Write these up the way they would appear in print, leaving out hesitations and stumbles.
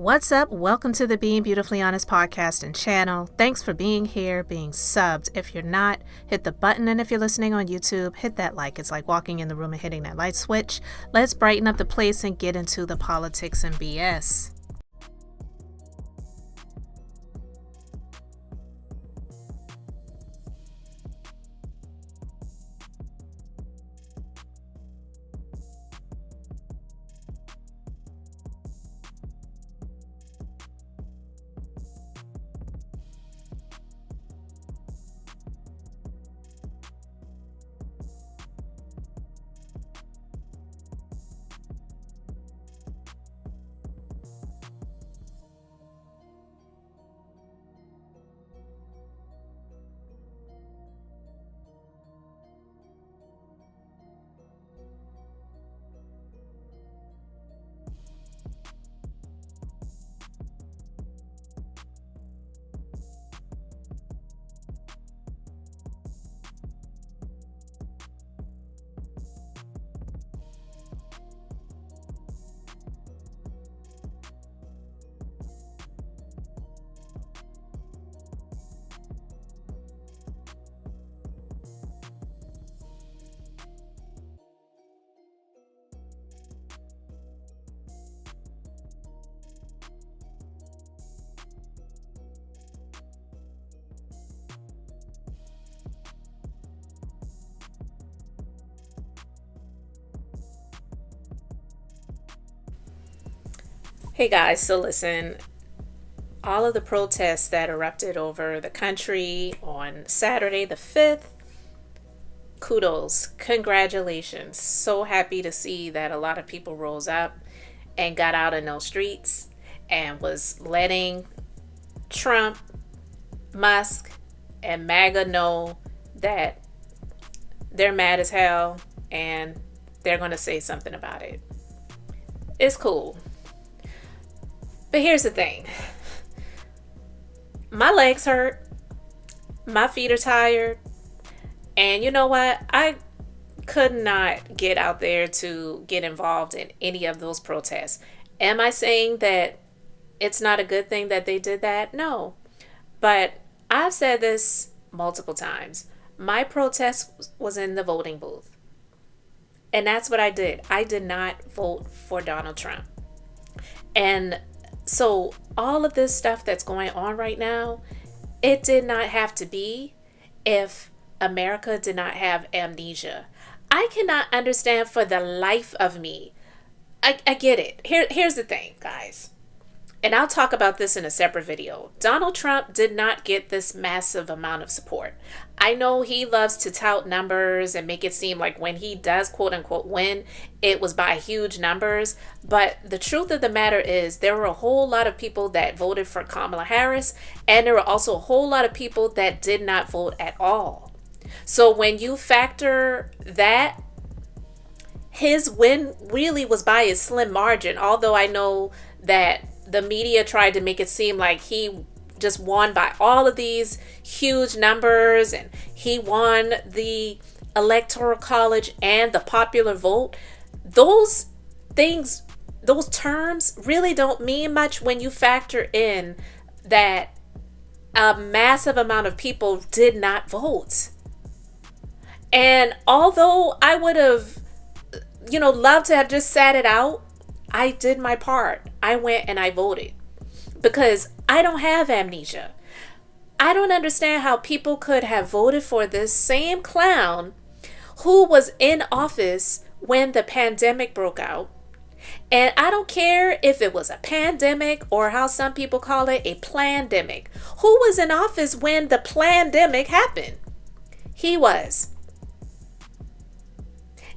What's up? Welcome to the Being Beautifully Honest podcast and channel. Thanks for being here, being subbed. If you're not, hit the button. And if you're listening on YouTube, hit that like. It's like walking in the room and hitting that light switch. Let's brighten up the place and get into the politics and BS. Hey guys, so listen, all of the protests that erupted over the country on Saturday the 5th, kudos, congratulations. So happy to see that a lot of people rose up and got out in those streets and was letting Trump, Musk, and MAGA know that they're mad as hell and they're going to say something about it. It's cool. But here's the thing. My legs hurt. My feet are tired. And you know what? I could not get out there to get involved in any of those protests. Am I saying that it's not a good thing that they did that? No. But I've said this multiple times. My protest was in the voting booth. And that's what I did. I did not vote for Donald Trump. And so all of this stuff that's going on right now, it did not have to be if America did not have amnesia. I cannot understand for the life of me. I get it. Here's the thing, guys. And I'll talk about this in a separate video. Donald Trump did not get this massive amount of support. I know he loves to tout numbers and make it seem like when he does quote unquote win, it was by huge numbers. But the truth of the matter is there were a whole lot of people that voted for Kamala Harris. And there were also a whole lot of people that did not vote at all. So when you factor that, his win really was by a slim margin. Although I know that the media tried to make it seem like he just won by all of these huge numbers and he won the electoral college and the popular vote. Those things, those terms really don't mean much when you factor in that a massive amount of people did not vote. And although I would have, loved to have just sat it out, I did my part. I went and I voted because I don't have amnesia. I don't understand how people could have voted for this same clown who was in office when the pandemic broke out. And I don't care if it was a pandemic or how some people call it a plandemic. Who was in office when the plandemic happened? He was.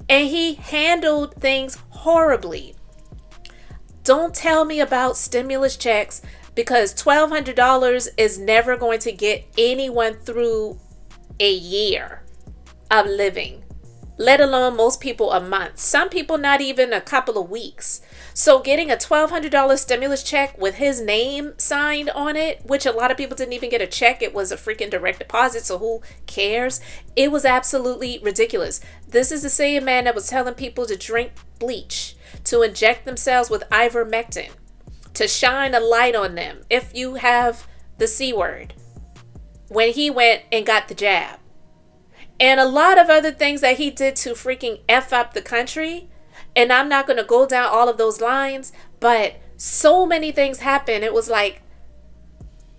And he handled things horribly. Don't tell me about stimulus checks because $1,200 is never going to get anyone through a year of living, let alone most people a month. Some people not even a couple of weeks. So getting a $1,200 stimulus check with his name signed on it, which a lot of people didn't even get a check. It was a freaking direct deposit. So who cares? It was absolutely ridiculous. This is the same man that was telling people to drink bleach, to inject themselves with ivermectin, to shine a light on them if you have the C word when he went and got the jab. And a lot of other things that he did to freaking F up the country. And I'm not going to go down all of those lines, but so many things happened. It was like,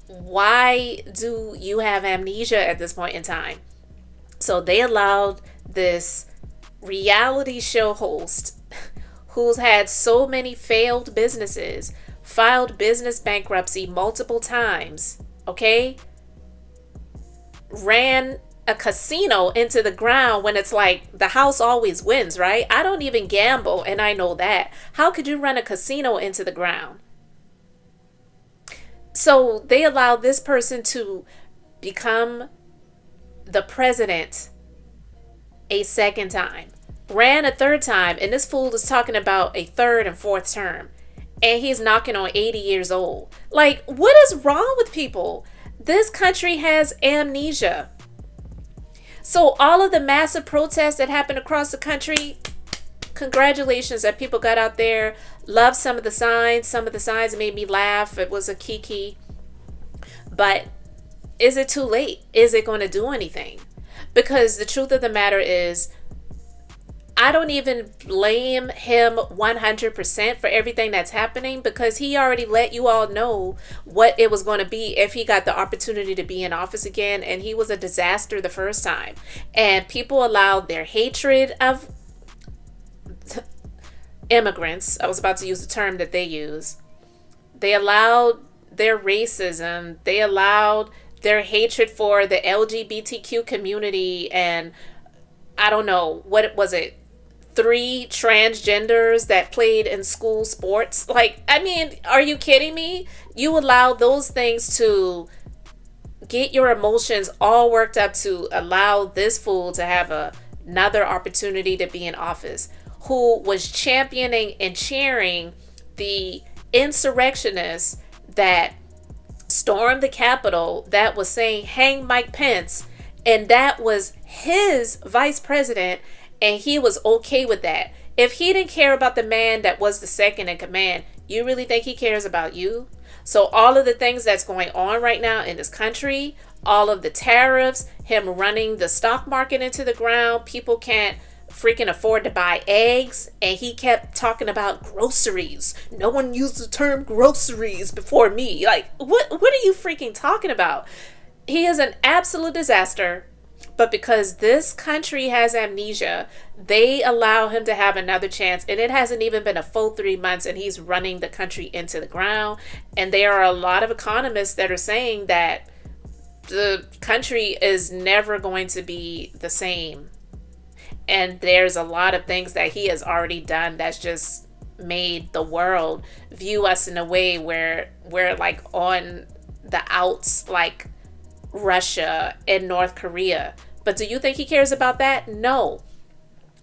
why do you have amnesia at this point in time? So they allowed this reality show host who's had so many failed businesses, filed business bankruptcy multiple times, okay? Ran a casino into the ground when it's like the house always wins, right? I don't even gamble and I know that. How could you run a casino into the ground? So they allowed this person to become the president a second time, ran a third time, and this fool is talking about a third and fourth term, and he's knocking on 80 years old. Like, what is wrong with people? This country has amnesia. So all of the massive protests that happened across the country, congratulations that people got out there. Love some of the signs. Some of the signs made me laugh. It was a kiki. But is it too late? Is it going to do anything? Because the truth of the matter is, I don't even blame him 100% for everything that's happening, because he already let you all know what it was going to be if he got the opportunity to be in office again. And he was a disaster the first time. And people allowed their hatred of immigrants. I was about to use the term that they use. They allowed their racism. They allowed their hatred for the LGBTQ community. And I don't know, what was it? 3 transgenders that played in school sports. Like, I mean, are you kidding me? You allow those things to get your emotions all worked up to allow this fool to have another opportunity to be in office, who was championing and cheering the insurrectionists that stormed the Capitol, that was saying hang Mike Pence, and that was his vice president. And he was okay with that. If he didn't care about the man that was the second in command, you really think he cares about you? So all of the things that's going on right now in this country, all of the tariffs, him running the stock market into the ground, people can't freaking afford to buy eggs, and he kept talking about groceries. No one used the term groceries before me. Like, what are you freaking talking about? He is an absolute disaster. But because this country has amnesia, they allow him to have another chance. And it hasn't even been a full 3 months, and he's running the country into the ground. And there are a lot of economists that are saying that the country is never going to be the same. And there's a lot of things that he has already done that's just made the world view us in a way where we're like on the outs, like Russia and North Korea. But do you think he cares about that? No.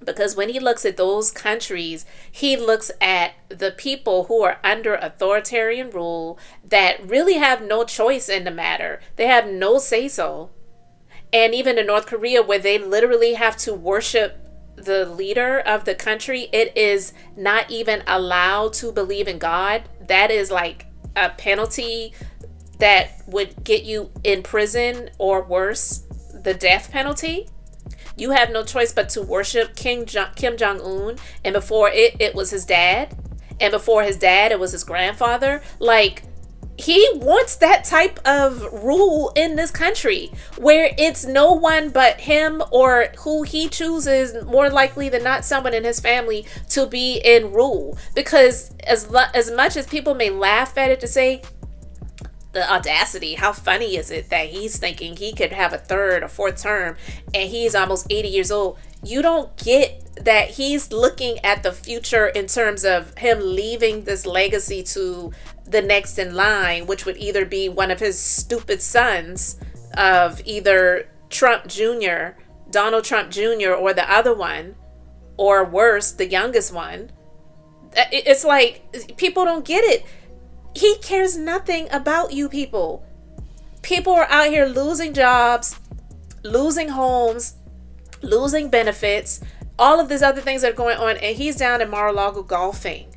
Because when he looks at those countries, he looks at the people who are under authoritarian rule that really have no choice in the matter. They have no say-so. And even in North Korea, where they literally have to worship the leader of the country, it is not even allowed to believe in God. That is like a penalty that would get you in prison, or worse, the death penalty. You have no choice but to worship Kim Jong-un. And before it was his dad. And before his dad, it was his grandfather. Like, he wants that type of rule in this country, where it's no one but him, or who he chooses, more likely than not someone in his family, to be in rule. Because as much as people may laugh at it to say, the audacity, how funny is it that he's thinking he could have a third or fourth term and he's almost 80 years old? You don't get that he's looking at the future in terms of him leaving this legacy to the next in line, which would either be one of his stupid sons, of either Trump Jr., Donald Trump Jr., or the other one, or worse, the youngest one. It's like, people don't get it. He cares nothing about you people. People are out here losing jobs, losing homes, losing benefits, all of these other things that are going on, and he's down in Mar-a-Lago golfing.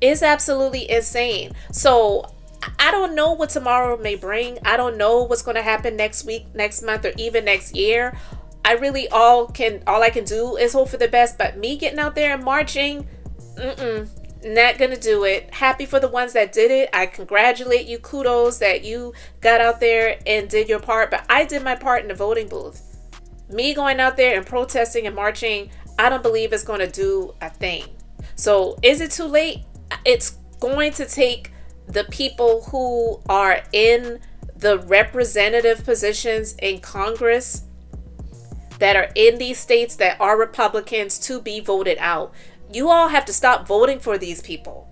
Is absolutely insane. So I don't know what tomorrow may bring. I don't know what's going to happen next week, next month, or even next year. I really all I can do is hope for the best. But me getting out there and marching, not gonna do it. Happy for the ones that did it. I congratulate you. Kudos that you got out there and did your part. But I did my part in the voting booth. Me going out there and protesting and marching, I don't believe it's going to do a thing. So is it too late? It's going to take the people who are in the representative positions in Congress that are in these states that are Republicans to be voted out. You all have to stop voting for these people.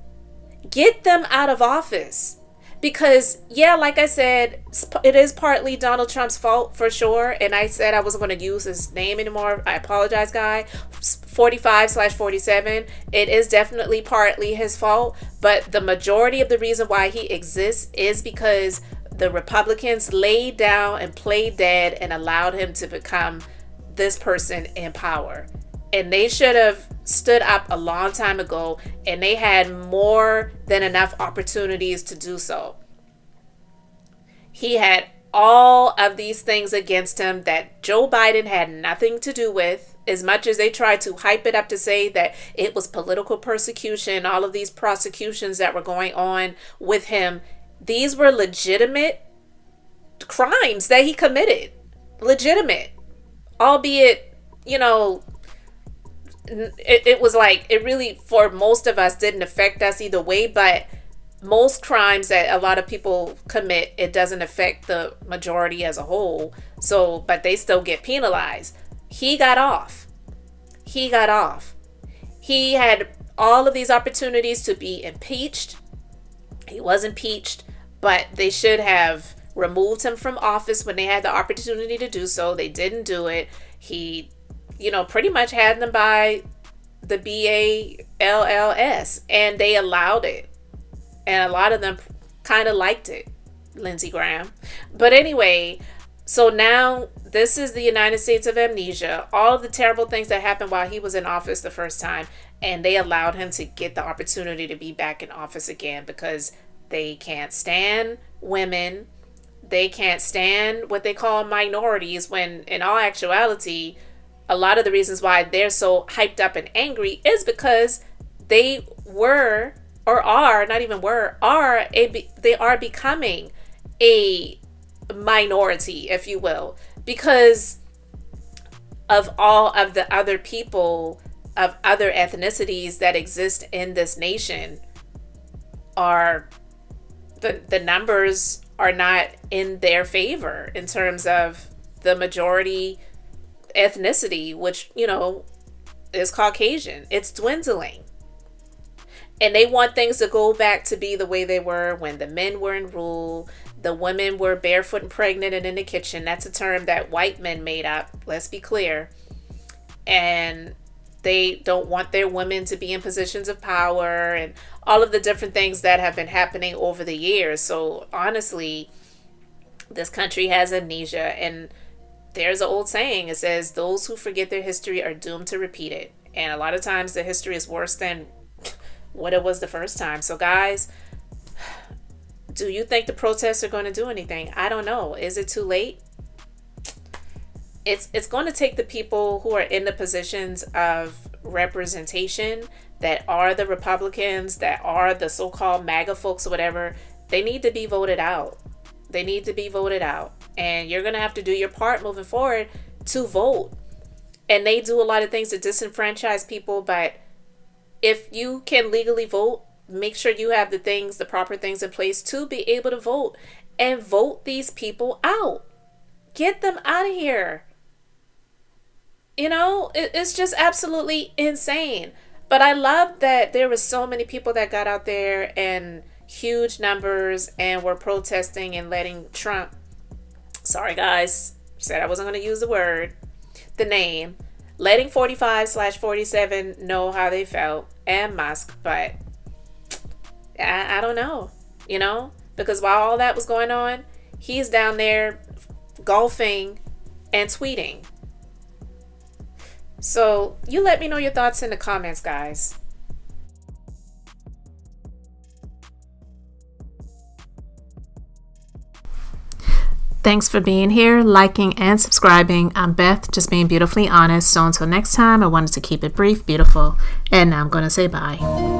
Get them out of office. Because, yeah, like I said, it is partly Donald Trump's fault for sure. And I said I wasn't going to use his name anymore. I apologize, guy. 45/47. It is definitely partly his fault. But the majority of the reason why he exists is because the Republicans laid down and played dead and allowed him to become this person in power. And they should have stood up a long time ago, and they had more than enough opportunities to do so. He had all of these things against him that Joe Biden had nothing to do with. As much as they tried to hype it up to say that it was political persecution, all of these prosecutions that were going on with him, these were legitimate crimes that he committed. Legitimate. Albeit, it was like, it really, for most of us, didn't affect us either way. But most crimes that a lot of people commit, it doesn't affect the majority as a whole. So, but they still get penalized. He got off. He got off. He had all of these opportunities to be impeached. He was impeached, but they should have removed him from office when they had the opportunity to do so. They didn't do it. He, pretty much had them by the BALLS, and they allowed it. And a lot of them kind of liked it, Lindsey Graham. But anyway, so now this is the United States of Amnesia. All of the terrible things that happened while he was in office the first time, and they allowed him to get the opportunity to be back in office again because they can't stand women. They can't stand what they call minorities, when in all actuality, a lot of the reasons why they're so hyped up and angry is because they were, or are, not even were, they are becoming a minority, if you will, because of all of the other people of other ethnicities that exist in this nation. Are the numbers are not in their favor in terms of the majority ethnicity, which, is Caucasian. It's dwindling. And they want things to go back to be the way they were when the men were in rule. The women were barefoot and pregnant and in the kitchen. That's a term that white men made up. Let's be clear. And they don't want their women to be in positions of power and all of the different things that have been happening over the years. So honestly, this country has amnesia. And there's an old saying. It says, those who forget their history are doomed to repeat it. And a lot of times the history is worse than what it was the first time. So guys, do you think the protests are going to do anything? I don't know. Is it too late? It's going to take the people who are in the positions of representation, that are the Republicans, that are the so-called MAGA folks or whatever. They need to be voted out. They need to be voted out. And you're going to have to do your part moving forward to vote. And they do a lot of things to disenfranchise people, but if you can legally vote, make sure you have the proper things in place to be able to vote, and vote these people out. Get them out of here. It's just absolutely insane. But I love that there were so many people that got out there in huge numbers and were protesting and letting Trump, sorry guys, said I wasn't going to use the name, letting 45/47 know how they felt, and Musk. But I don't know, because while all that was going on, he's down there golfing and tweeting. So you let me know your thoughts in the comments, guys. Thanks for being here, liking, and subscribing. I'm Beth, just being beautifully honest. So until next time, I wanted to keep it brief, beautiful, and now I'm going to say bye.